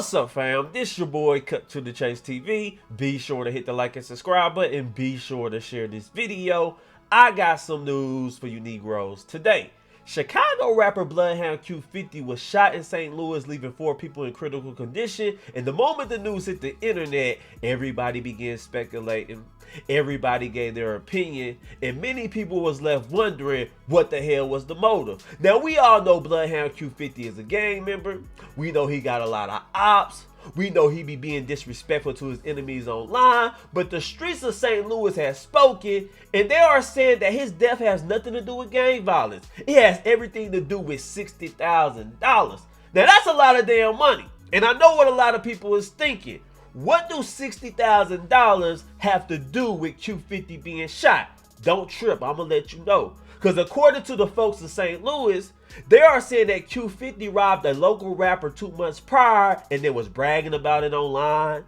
What's up, fam? This your boy Cut to the Chase TV. Be sure to hit the like and subscribe button and be sure to share this video. I got some news for you Negroes today. Chicago rapper Bloodhound Q50 was shot in St. Louis, leaving 4 people in critical condition. And the moment the news hit the internet, everybody began speculating. Everybody gave their opinion, and many people was left wondering what the hell was the motive. Now, we all know Bloodhound Q50 is a gang member. We know he got a lot of ops. We know he be being disrespectful to his enemies online, but the streets of St. Louis has spoken, and they are saying that his death has nothing to do with gang violence. It has everything to do with $60,000. Now, that's a lot of damn money, and I know what a lot of people is thinking. What do $60,000 have to do with Q50 being shot? Don't trip, I'm gonna let you know. Because according to the folks in St. Louis, they are saying that Q50 robbed a local rapper 2 months prior and then was bragging about it online.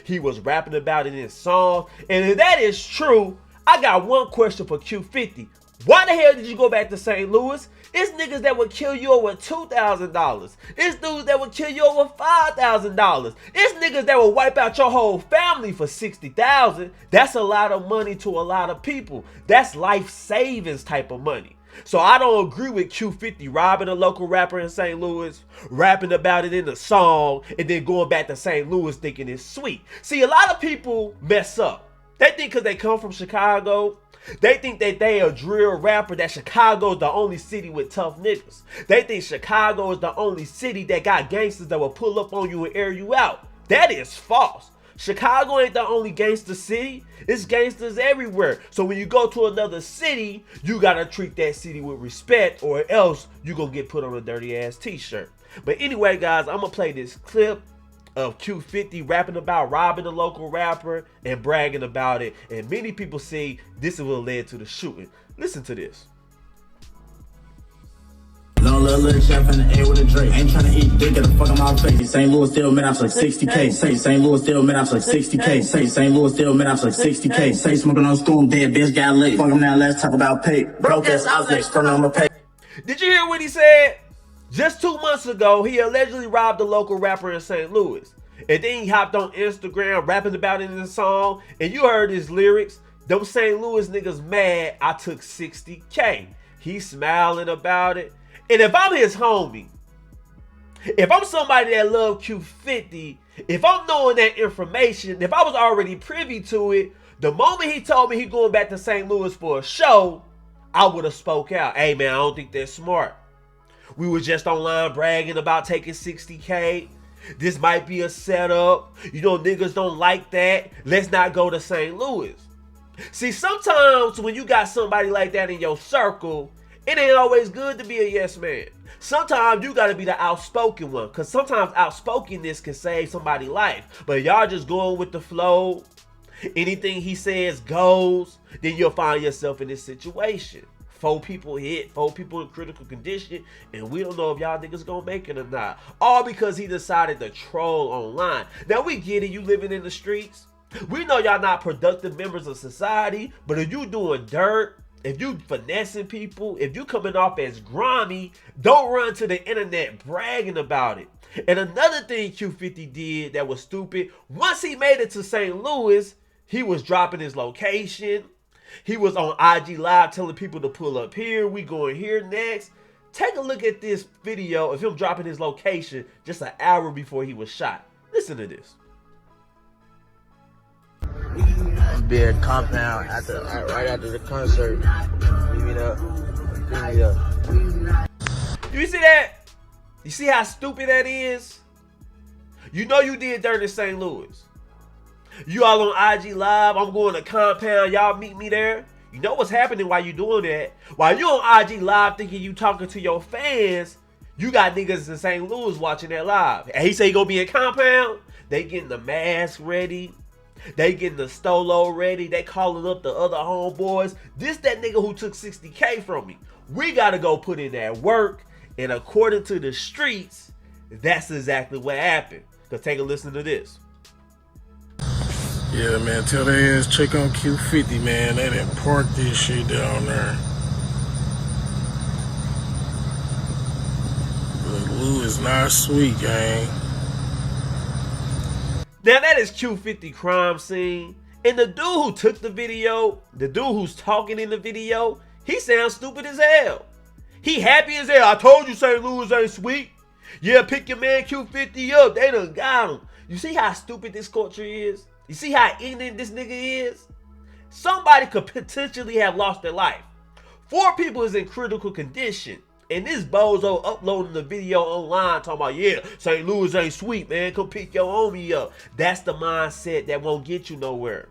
He was rapping about it in songs. And if that is true, I got one question for Q50. Why the hell did you go back to St. Louis? It's niggas that would kill you over $2,000. It's dudes that would kill you over $5,000. It's niggas that will wipe out your whole family for $60,000. That's a lot of money to a lot of people. That's life savings type of money. So I don't agree with Q50 robbing a local rapper in St. Louis, rapping about it in a song, and then going back to St. Louis thinking it's sweet. See, a lot of people mess up. They think because they come from Chicago, they think that they a drill rapper, that Chicago is the only city with tough niggas. They think Chicago is the only city that got gangsters that will pull up on you and air you out. That is false. Chicago ain't the only gangster city. It's gangsters everywhere. So when you go to another city, you gotta treat that city with respect, or else you gonna get put on a dirty ass t-shirt. But anyway, guys, I'm gonna play this clip of Q50 rapping about robbing a local rapper and bragging about it, and many people say this is what led to the shooting. Listen to this. Little chef in the air with a Drake. Ain't trying to eat dick at the fuck on my face. St. Louis still mid ops like 60K. Say St. Louis still mid ops like 60K. Say St. Louis still mid ops like 60K. Say smoking on school, dead bitch got lit. Fuck him now, let's talk about pay. Broke ass outlets, front on my pay. Did you hear what he said? Just 2 months ago, he allegedly robbed a local rapper in St. Louis. And then he hopped on Instagram rapping about it in a song. And you heard his lyrics. Them St. Louis niggas mad I took 60K. He smiling about it. And if I'm his homie, if I'm somebody that love Q50, if I'm knowing that information, if I was already privy to it, the moment he told me he going back to St. Louis for a show, I would have spoke out. Hey man, I don't think that's smart. We were just online bragging about taking 60K. This might be a setup. You know, niggas don't like that. Let's not go to St. Louis. See, sometimes when you got somebody like that in your circle, it ain't always good to be a yes man. Sometimes you gotta be the outspoken one, because sometimes outspokenness can save somebody's life. But y'all just going with the flow. Anything he says goes. Then you'll find yourself in this situation. 4 people hit, 4 people in critical condition, and we don't know if y'all niggas gonna make it or not. All because he decided to troll online. Now we get it, you living in the streets. We know y'all not productive members of society, but if you doing dirt, if you finessing people, if you coming off as grimy, don't run to the internet bragging about it. And another thing Q50 did that was stupid, once he made it to St. Louis, he was dropping his location. He was on IG Live telling people to pull up here. We going here next. Take a look at this video of him dropping his location just an hour before he was shot. Listen to this. Be at compound right after the concert. Leave it up. Bring me up. You see that? You see how stupid that is? You know you did dirt in St. Louis. You all on IG Live. I'm going to compound. Y'all meet me there. You know what's happening while you doing that? While you on IG Live thinking you talking to your fans, you got niggas in St. Louis watching that live. And he say he gonna be in compound. They getting the mask ready. They getting the stolo ready. They calling up the other homeboys. This that nigga who took 60K from me. We gotta go put in that work. And according to the streets, that's exactly what happened. So take a listen to this. Yeah, man, tell their ass check on Q50, man. They done parked this shit down there. But Lou is not sweet, gang. Now that is Q50 crime scene. And the dude who took the video, the dude who's talking in the video, he sounds stupid as hell. He happy as hell. I told you St. Louis ain't sweet. Yeah, pick your man Q50 up. They done got him. You see how stupid this culture is? You see how ignorant this nigga is? Somebody could potentially have lost their life. 4 people is in critical condition. And this bozo uploading the video online talking about, yeah, St. Louis ain't sweet, man. Come pick your homie up. That's the mindset that won't get you nowhere.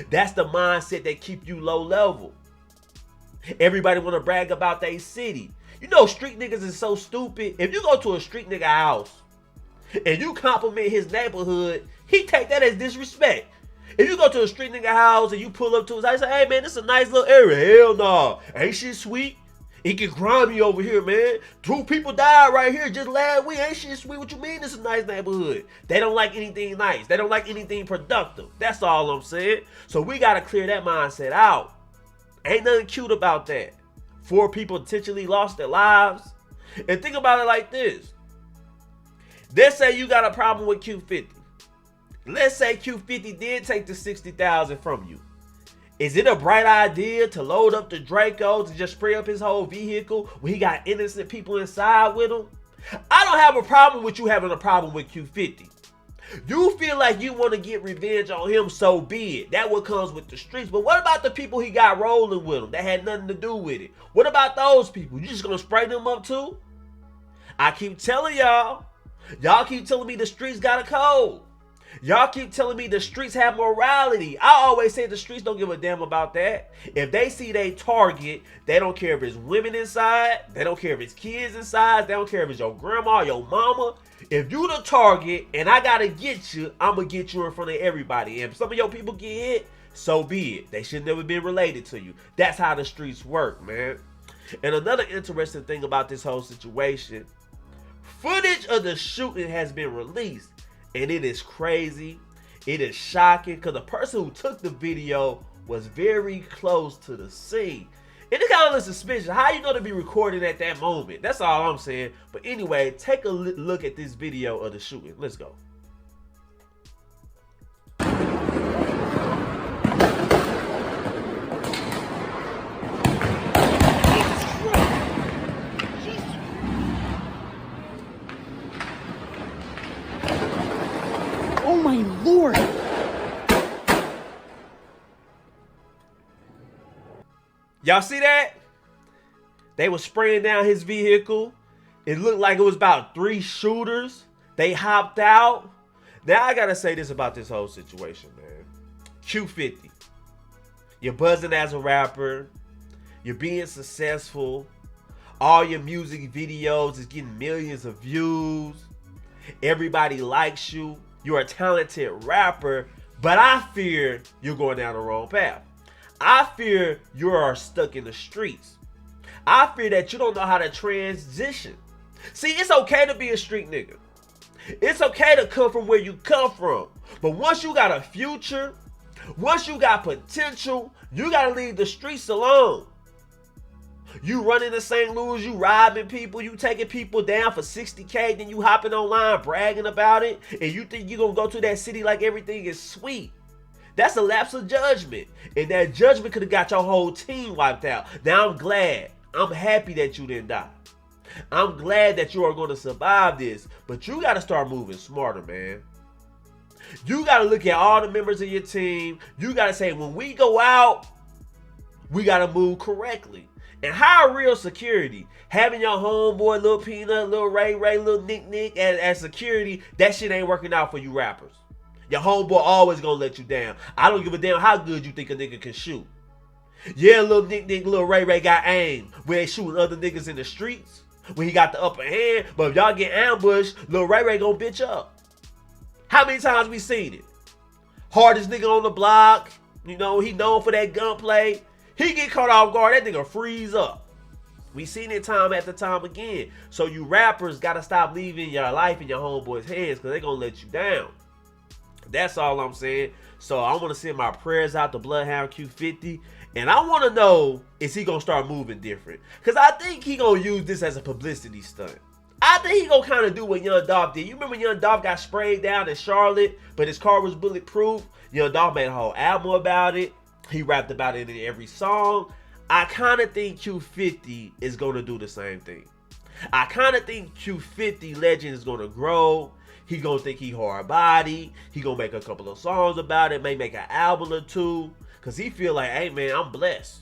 That's the mindset that keep you low level. Everybody want to brag about their city. You know, street niggas is so stupid. If you go to a street nigga house and you compliment his neighborhood, he take that as disrespect. If you go to a street nigga house and you pull up to his house, say, hey man, this is a nice little area. Hell no. Ain't shit sweet. It get grimy over here, man. 2 people died right here just last week. Ain't shit sweet. What you mean this is a nice neighborhood? They don't like anything nice. They don't like anything productive. That's all I'm saying. So we got to clear that mindset out. Ain't nothing cute about that. 4 people potentially lost their lives. And think about it like this. Let's say you got a problem with Q50. Let's say Q50 did take the $60,000 from you. Is it a bright idea to load up the Draco to just spray up his whole vehicle when he got innocent people inside with him? I don't have a problem with you having a problem with Q50. You feel like you want to get revenge on him, so be it. That what comes with the streets. But what about the people he got rolling with him that had nothing to do with it? What about those people? You just gonna spray them up too? I keep telling y'all. Y'all keep telling me the streets got a code. Y'all keep telling me the streets have morality. I always say the streets don't give a damn about that. If they see they target, they don't care if it's women inside. They don't care if it's kids inside. They don't care if it's your grandma or your mama. If you the target and I gotta get you, I'm gonna get you in front of everybody. And if some of your people get hit, so be it. They should never been related to you. That's how the streets work, man. And another interesting thing about this whole situation, footage of the shooting has been released. And it is crazy. It is shocking because the person who took the video was very close to the scene. And it's kind of suspicious. How you gonna be recording at that moment? That's all I'm saying. But anyway, take a look at this video of the shooting. Let's go. Oh my Lord! Y'all see that? They were spraying down his vehicle. It looked like it was about 3 shooters. They hopped out. Now I gotta say this about this whole situation, man. Q50. You're buzzing as a rapper. You're being successful. All your music videos is getting millions of views. Everybody likes you. You're a talented rapper, but I fear you're going down the wrong path. I fear you are stuck in the streets. I fear that you don't know how to transition. See, it's okay to be a street nigga. It's okay to come from where you come from. But once you got a future, once you got potential, you got to leave the streets alone. You running to St. Louis, you robbing people, you taking people down for 60K, then you hopping online bragging about it, and you think you're going to go to that city like everything is sweet. That's a lapse of judgment. And that judgment could have got your whole team wiped out. Now I'm glad. I'm happy that you didn't die. I'm glad that you are going to survive this. But you got to start moving smarter, man. You got to look at all the members of your team. You got to say, when we go out, we got to move correctly. And hire real security. Having your homeboy, Lil Peanut, Lil Ray Ray, Lil Nick Nick as security, that shit ain't working out for you rappers. Your homeboy always gonna let you down. I don't give a damn how good you think a nigga can shoot. Yeah, Lil Nick Nick, Lil Ray Ray got aim when they shooting other niggas in the streets, when he got the upper hand. But if y'all get ambushed, Lil Ray Ray gonna bitch up. How many times we seen it? Hardest nigga on the block. You know, he known for that gunplay. He get caught off guard, that nigga freeze up. We seen it time after time again. So you rappers gotta stop leaving your life in your homeboys' hands because they gonna let you down. That's all I'm saying. So I want to send my prayers out to Bloodhound Q50. And I want to know, is he going to start moving different? Because I think he going to use this as a publicity stunt. I think he gonna kind of do what Young Dolph did. You remember Young Dolph got sprayed down in Charlotte, but his car was bulletproof? Young Dolph made a whole album about it. He rapped about it in every song. I kind of think Q50 is gonna do the same thing. I kind of think Q50 legend is gonna grow. He gonna think he hard body. He gonna make a couple of songs about it. May make an album or two. Cause he feel like, hey man, I'm blessed.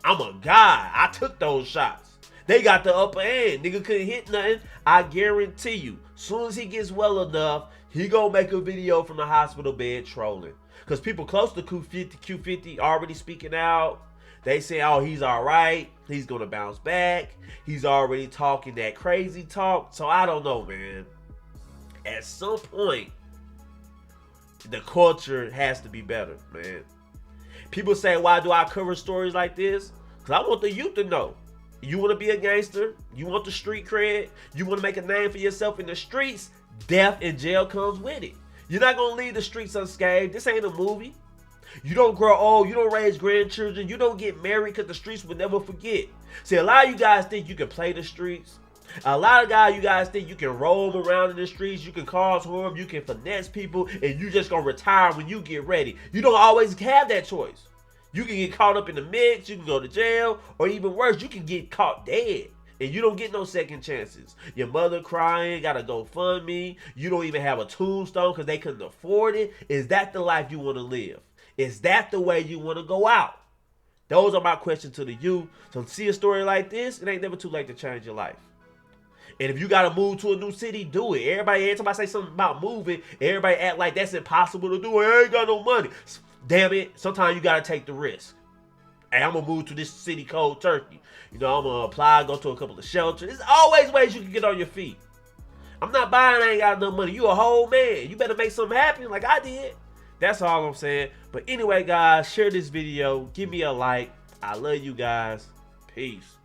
I'm a guy. I took those shots. They got the upper hand. Nigga couldn't hit nothing. I guarantee you, soon as he gets well enough, he gonna make a video from the hospital bed trolling. Cause people close to Q50 already speaking out. They say, oh, he's all right. He's gonna bounce back. He's already talking that crazy talk. So I don't know, man. At some point, the culture has to be better, man. People say, why do I cover stories like this? Because I want the youth to know. You want to be a gangster? You want the street cred? You want to make a name for yourself in the streets? Death and jail comes with it. You're not going to leave the streets unscathed. This ain't a movie. You don't grow old. You don't raise grandchildren. You don't get married because the streets will never forget. See, a lot of you guys think you can play the streets. A lot of you guys think you can roam around in the streets, you can cause harm, you can finesse people, and you just gonna retire when you get ready. You don't always have that choice. You can get caught up in the mix, you can go to jail, or even worse, you can get caught dead. And you don't get no second chances. Your mother crying, gotta go fund me. You don't even have a tombstone because they couldn't afford it. Is that the life you want to live? Is that the way you want to go out? Those are my questions to the youth. So see a story like this, it ain't never too late to change your life. And if you gotta move to a new city, do it. Every time I say something about moving, everybody act like that's impossible to do. I ain't got no money. Damn it, sometimes you gotta take the risk. Hey, I'm gonna move to this city called Turkey. You know, I'm gonna apply, go to a couple of shelters. There's always ways you can get on your feet. I'm not buying, I ain't got enough money. You a whole man. You better make something happen like I did. That's all I'm saying. But anyway, guys, share this video. Give me a like. I love you guys. Peace.